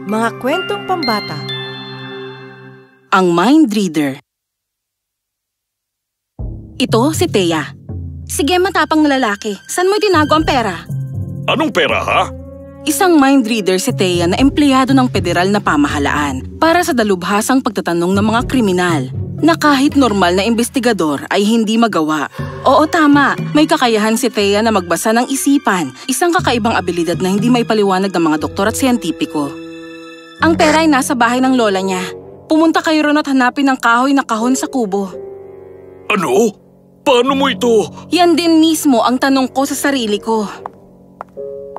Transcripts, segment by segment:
Mga kwentong pambata. Ang Mind Reader. Ito si Thea. Sige, matapang na lalaki. Saan mo itinago ang pera? Anong pera, ha? Isang mind reader si Thea na empleyado ng federal na pamahalaan para sa dalubhasang pagtatanong ng mga kriminal na kahit normal na investigador ay hindi magawa. Oo, tama. May kakayahan si Thea na magbasa ng isipan, isang kakaibang abilidad na hindi may paliwanag ng mga doktor at siyentipiko. Ang pera ay nasa bahay ng lola niya. Pumunta kayo ron at hanapin ang kahoy na kahon sa kubo. Ano? Paano mo ito? Yan din mismo ang tanong ko sa sarili ko.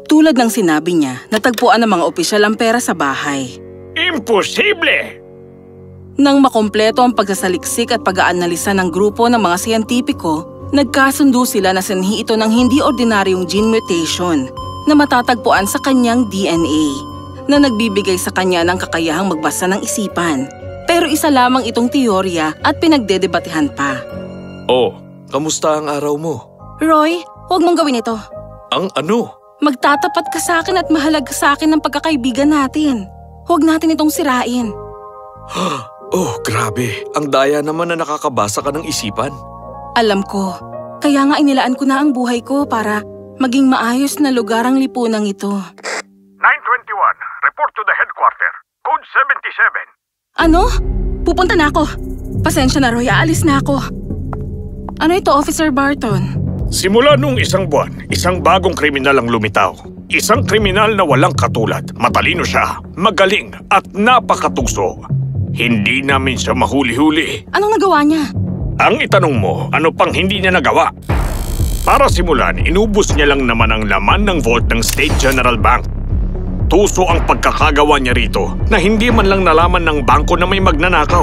Tulad ng sinabi niya, natagpuan ng mga opisyal ang pera sa bahay. Imposible! Nang makumpleto ang pagsasaliksik at pag-aanalisa ng grupo ng mga siyentipiko, nagkasundo sila na sanhi ito ng hindi ordinaryong gene mutation na matatagpuan sa kanyang DNA na nagbibigay sa kanya ng kakayahang magbasa ng isipan. Pero isa lamang itong teorya at pinagdedebatehan pa. Oh, kamusta ang araw mo? Roy, huwag mong gawin ito. Ang ano? Magtatapat ka sa akin at mahalaga sa akin ang pagkakaibigan natin. Huwag natin itong sirain. Oh, grabe. Ang daya naman na nakakabasa ka ng isipan. Alam ko. Kaya nga inilaan ko na ang buhay ko para maging maayos na lugar ang lipunang ito. 921, report to the headquarter. Code 77. Ano? Pupunta na ako. Pasensya na, Roy. Aalis na ako. Ano ito, Officer Barton? Simula nung isang buwan, isang bagong kriminal ang lumitaw. Isang kriminal na walang katulad. Matalino siya, magaling at napakatugso. Hindi namin siya mahuli-huli. Anong nagawa niya? Ang itanong mo, ano pang hindi niya nagawa? Para simulan, inubos niya lang naman ang laman ng vault ng State General Bank. Tuso ang pagkakagawa niya rito na hindi man lang nalaman ng bangko na may magnanakaw.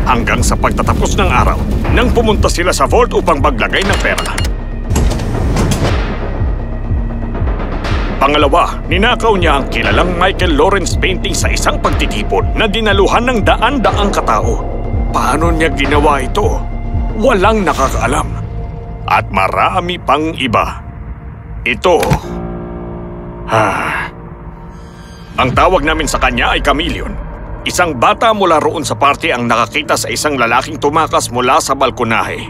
Hanggang sa pagtatapos ng araw, nang pumunta sila sa vault upang maglagay ng pera. Pangalawa, ninakaw niya ang kilalang Michael Lawrence painting sa isang pagtitipon na dinaluhan ng daan-daang katao. Paano niya ginawa ito? Walang nakakaalam. At marami pang iba. Ito. Ang tawag namin sa kanya ay Chameleon. Isang bata mula roon sa party ang nakakita sa isang lalaking tumakas mula sa balkonahe.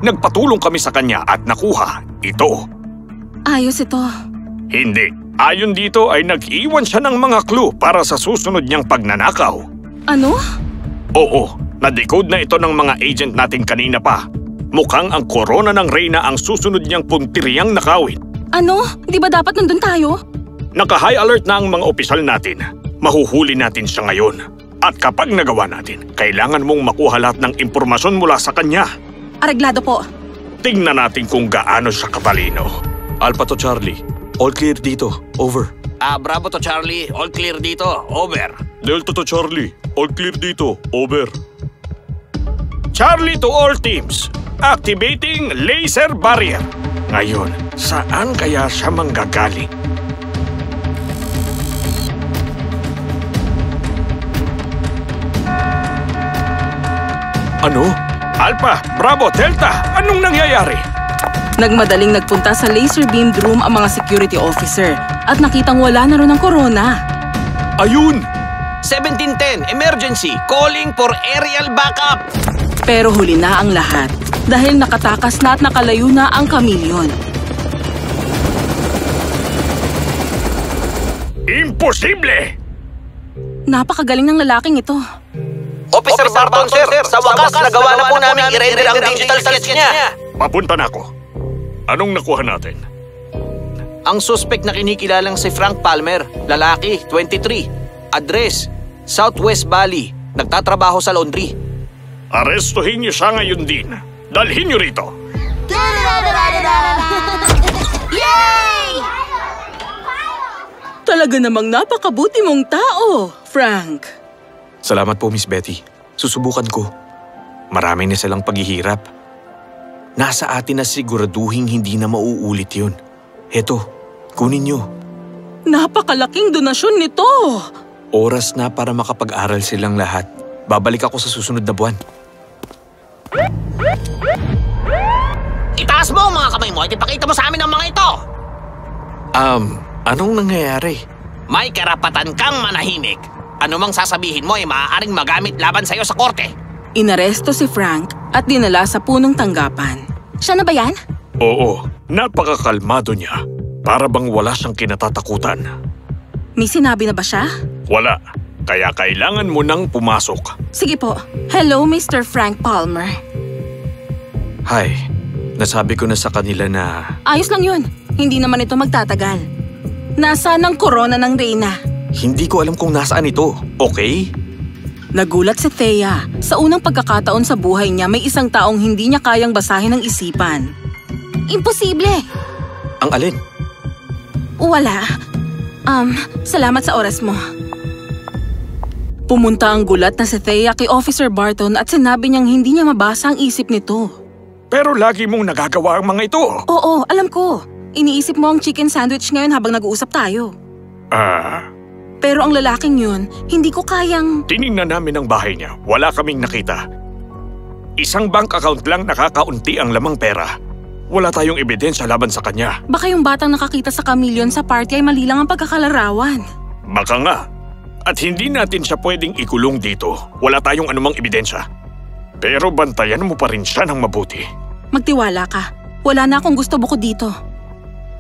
Nagpatulong kami sa kanya at nakuha ito. Ayos ito. Hindi. Ayon dito ay nag-iwan siya ng mga clue para sa susunod niyang pagnanakaw. Ano? Oo, na-decode na ito ng mga agent natin kanina pa. Mukhang ang korona ng Reyna ang susunod niyang puntiriyang nakawin. Ano? Di ba dapat nandun tayo? Naka-high alert na ang mga opisyal natin. Mahuhuli natin siya ngayon. At kapag nagawa natin, kailangan mong makuha lahat ng impormasyon mula sa kanya. Areglado po. Tingnan natin kung gaano siya katalino. Alpha to Charlie. All clear dito. Over. Bravo to Charlie. All clear dito. Over. Delta to Charlie. All clear dito. Over. Charlie to all teams. Activating laser barrier. Ngayon, saan kaya siya manggagaling? Ano? Alpha, Bravo, Delta, anong nangyayari? Nagmadaling nagpunta sa laser beam room ang mga security officer at nakitang wala na rin ang corona. Ayun! 1710, emergency. Calling for aerial backup. Pero huli na ang lahat dahil nakatakas na at nakalayo na ang Chameleon. Imposible! Napakagaling ng lalaking ito. Officer Barton, sir. Sa wakas, nagawa na po namin i-render ang digital sketch niya. Papunta na ako. Anong nakuha natin? Ang suspect na kinikilalang si Frank Palmer, lalaki, 23. Address, Southwest Valley. Nagtatrabaho sa laundry. Arestuhin niyo siya ngayon din. Dalhin niyo rito. Yay! Talaga namang napakabuti mong tao, Frank. Salamat po, Miss Betty. Susubukan ko. Marami na silang paghihirap. Nasa atin na siguraduhin hindi na mauulit yun. Heto, kunin nyo. Napakalaking donasyon nito. Oras na para makapag-aral silang lahat. Babalik ako sa susunod na buwan. Itaas mo ang mga kamay mo at ipakita mo sa amin ang mga ito. Anong nangyayari? May karapatan kang manahimik. Ano mang sasabihin mo ay maaaring magamit laban sa'yo sa korte. Inaresto si Frank at dinala sa punong tanggapan. Siya na ba yan? Oo, napakakalmado niya. Para bang wala siyang kinatatakutan. May sinabi na ba siya? Wala, kaya kailangan mo nang pumasok. Sige po. Hello, Mr. Frank Palmer. Hi, nasabi ko na sa kanila na... Ayos lang yun. Hindi naman ito magtatagal. Nasaan ang korona ng Reyna? Hindi ko alam kung nasaan ito, okay? Nagulat si Thea. Sa unang pagkakataon sa buhay niya, may isang taong hindi niya kayang basahin ng isipan. Imposible! Ang alin? Wala. Salamat sa oras mo. Pumunta ang gulat na si Thea kay Officer Barton at sinabi niyang hindi niya mabasa ang isip nito. Pero lagi mong nagagawa ang mga ito. Oo, alam ko. Iniisip mo ang chicken sandwich ngayon habang nag-uusap tayo. Pero ang lalaking yun, hindi ko kayang... Tiningnan namin ang bahay niya. Wala kaming nakita. Isang bank account lang nakakaunti ang lamang pera. Wala tayong ebidensya laban sa kanya. Baka yung batang nakakita sa kamilyon sa party ay mali lang ang pagkakalarawan. Baka nga. At hindi natin siya pwedeng ikulong dito. Wala tayong anumang ebidensya. Pero bantayan mo pa rin siya ng mabuti. Magtiwala ka. Wala na akong gusto bukod dito.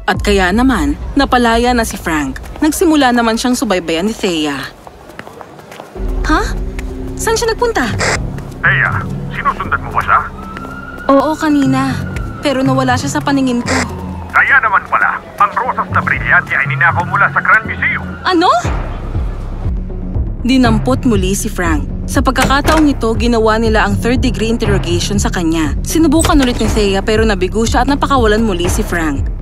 At kaya naman, napalaya na si Frank. Nagsimula naman siyang subaybayan ni Thea. Ha? Saan siya nagpunta? Thea, sinusundan mo ba siya? Oo, kanina. Pero nawala siya sa paningin ko. Kaya naman pala, ang rosas na brilyante ay ninakaw mula sa Grand Museum. Ano? Dinampot muli si Frank. Sa pagkakataong ito, ginawa nila ang third-degree interrogation sa kanya. Sinubukan ulit ni Thea pero nabigo siya at napakawalan muli si Frank.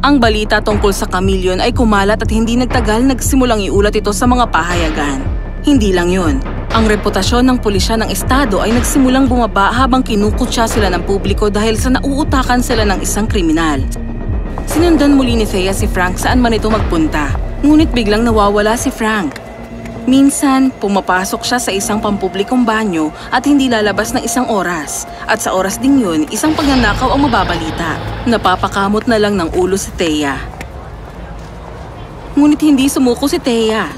Ang balita tungkol sa kamilyon ay kumalat at hindi nagtagal nagsimulang iulat ito sa mga pahayagan. Hindi lang yun. Ang reputasyon ng pulisya ng estado ay nagsimulang bumaba habang kinukutsa sila ng publiko dahil sa nauutakan sila ng isang kriminal. Sinundan muli ni Thea si Frank saan man ito magpunta. Ngunit biglang nawawala si Frank. Minsan, pumapasok siya sa isang pampublikong banyo at hindi lalabas ng isang oras. At sa oras ding yun, isang pagnanakaw ang mababalita. Napapakamot na lang ng ulo si Thea. Ngunit hindi sumuko si Thea.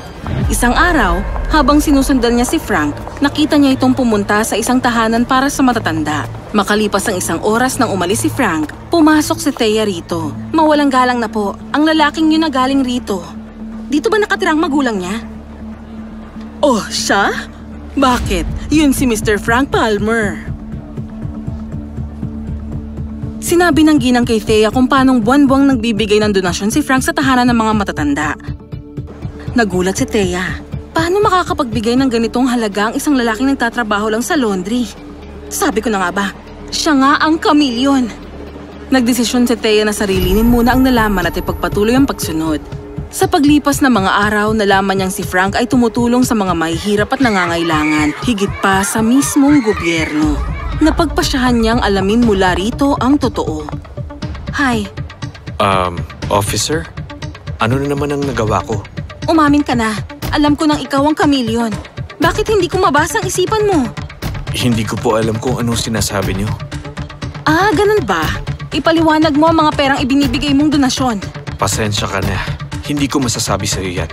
Isang araw, habang sinusundan niya si Frank, nakita niya itong pumunta sa isang tahanan para sa matatanda. Makalipas ang isang oras nang umalis si Frank, pumasok si Thea rito. Mawalang galang na po, ang lalaking yun na galing rito. Dito ba nakatirang magulang niya? Oh, siya? Bakit? Yun si Mr. Frank Palmer. Sinabi ng ginang kay Thea kung paanong buwan-buwang nagbibigay ng donasyon si Frank sa tahanan ng mga matatanda. Nagulat si Thea. Paano makakapagbigay ng ganitong halaga ang isang lalaking nagtatrabaho lang sa laundry? Sabi ko na nga ba, siya nga ang kamilyon. Nagdesisyon si Thea na sarilinin muna ang nalaman at ipagpatuloy ang pagsunod. Sa paglipas ng mga araw, nalaman niyang si Frank ay tumutulong sa mga mahihirap at nangangailangan, higit pa sa mismong gobyerno. Napagpasyahan niyang alamin mula rito ang totoo. Hi. Officer? Ano na naman ang nagawa ko? Umamin ka na. Alam ko nang ikaw ang kamilyon. Bakit hindi ko mabasa ang isipan mo? Hindi ko po alam kung anong sinasabi niyo. Ah, ganun ba? Ipaliwanag mo ang mga perang ibinibigay mong donasyon. Pasensya ka na. Hindi ko masasabi sa'yo yan.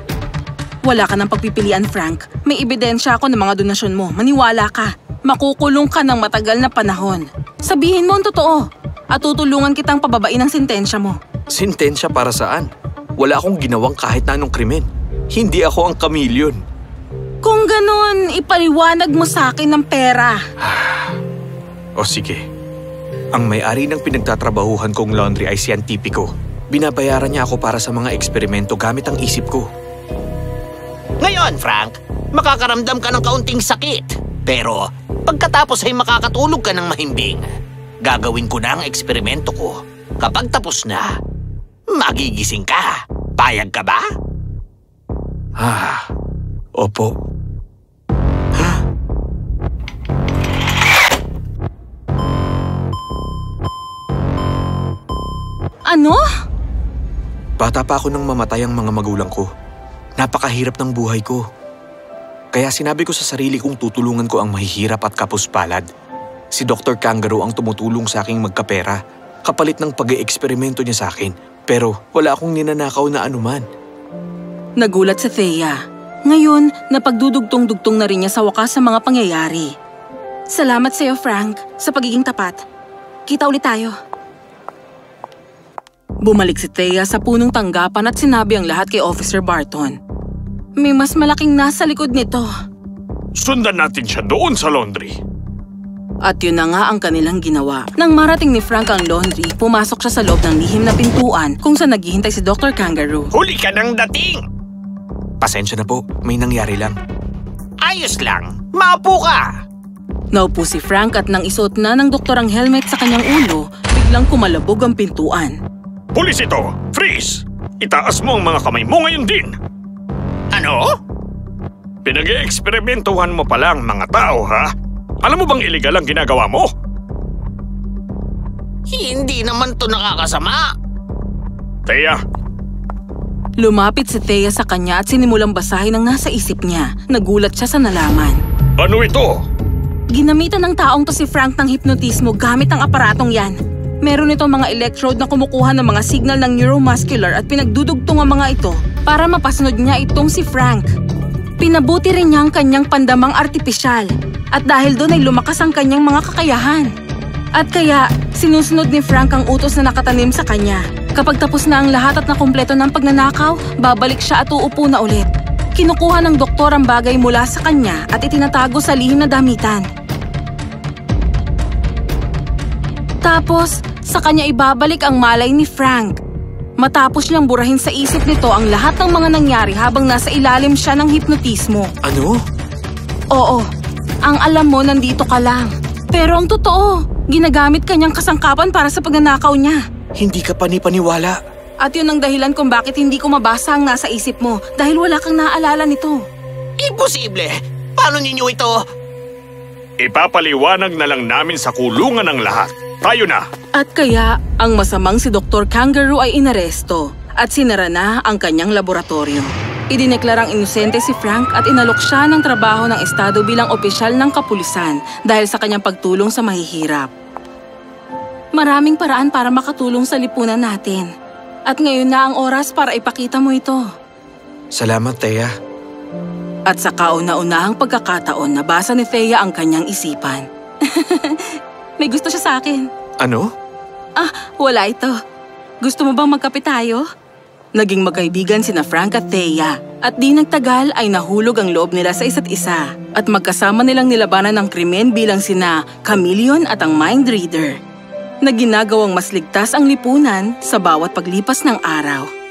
Wala ka ng pagpipilian, Frank. May ebidensya ako ng mga donasyon mo. Maniwala ka. Makukulong ka ng matagal na panahon. Sabihin mo ang totoo. At tutulungan kitang pababain ang sentensya mo. Sentensya para saan? Wala akong ginawang kahit na anong krimen. Hindi ako ang kamilyon. Kung ganon, ipaliwanag mo sa akin ng pera. O sige. Ang may-ari ng pinagtatrabahuhan kong laundry ay siyentipiko. Binabayaran niya ako para sa mga eksperimento gamit ang isip ko. Ngayon, Frank, makakaramdam ka ng kaunting sakit. Pero pagkatapos ay makakatulog ka ng mahimbing. Gagawin ko na ang eksperimento ko. Kapag tapos na, magigising ka. Payag ka ba? Opo. Ano? Bata pa ako nang mamatay ang mga magulang ko. Napakahirap ng buhay ko. Kaya sinabi ko sa sarili kong tutulungan ko ang mahihirap at kapuspalad. Si Dr. Kangaroo ang tumutulong sa aking magkapera, kapalit ng pag-eeksperimento niya sa akin. Pero wala akong ninanakaw na anuman. Nagulat si Thea. Ngayon, napagdudugtong-dugtong na rin niya sa wakas sa mga pangyayari. Salamat sa iyo, Frank, sa pagiging tapat. Kita ulit tayo. Bumalik si Thea sa punong tanggapan at sinabi ang lahat kay Officer Barton. May mas malaking nasa likod nito. Sundan natin siya doon sa laundry. At yun na nga ang kanilang ginawa. Nang marating ni Frank ang laundry, pumasok siya sa loob ng lihim na pintuan kung saan naghihintay si Dr. Kangaroo. Huli ka ng dating! Pasensya na po, may nangyari lang. Ayos lang, maupo ka! Naupo si Frank at nang isuot na ng doktor ang helmet sa kanyang ulo, biglang kumalabog ang pintuan. Pulis ito! Freeze! Itaas mo ang mga kamay mo ngayon din! Ano? Pinag-eeksperimentuhan mo palang mga tao, ha? Alam mo bang iligal ang ginagawa mo? Hindi naman to nakakasama. Thea, Lumapit si Thea sa kanya at sinimulang basahin ang nasa isip niya. Nagulat siya sa nalaman. ano ito? Ginamitan ng taong to si Frank ng hipnotismo gamit ang aparatong yan. Meron itong mga electrode na kumukuha ng mga signal ng neuromuscular at pinagdudugtong ang mga ito para mapasunod niya itong si Frank. Pinabuti rin niya ang kanyang pandamang artipisyal at dahil doon ay lumakas ang kanyang mga kakayahan. At kaya, sinusunod ni Frank ang utos na nakatanim sa kanya. Kapag tapos na ang lahat at nakumpleto ng pagnanakaw, babalik siya at uupo na ulit. Kinukuha ng doktor ang bagay mula sa kanya at itinatago sa lihim na damitan. Tapos, sa kanya ibabalik ang malay ni Frank. Matapos niyang burahin sa isip nito ang lahat ng mga nangyari habang nasa ilalim siya ng hipnotismo. Ano? Oo, ang alam mo nandito ka lang. Pero ang totoo, ginagamit kanyang kasangkapan para sa pagnanakaw niya. Hindi ka panipaniwala. At yun ang dahilan kung bakit hindi ko mabasa ang nasa isip mo dahil wala kang naaalala nito. Imposible! Paano ninyo ito? Ipapaliwanag na lang namin sa kulungan ng lahat. Tayo na! At kaya, ang masamang si Dr. Kangaroo ay inaresto at sinara na ang kanyang laboratorio. Idineklarang inosente si Frank at inalok siya ng trabaho ng estado bilang opisyal ng kapulisan dahil sa kanyang pagtulong sa mahihirap. Maraming paraan para makatulong sa lipunan natin. At ngayon na ang oras para ipakita mo ito. Salamat, Thea. At sa kauna-unahang pagkakataon, nabasa ni Thea ang kanyang isipan. May gusto siya sa akin. Ano? Wala ito. Gusto mo bang magkape tayo? Naging magkaibigan sina Frank at Thea. At di nagtagal ay nahulog ang loob nila sa isa't isa. At magkasama nilang nilabanan ng krimen bilang sina Chameleon at ang Mind Reader. Na ginagawang mas ligtas ang lipunan sa bawat paglipas ng araw.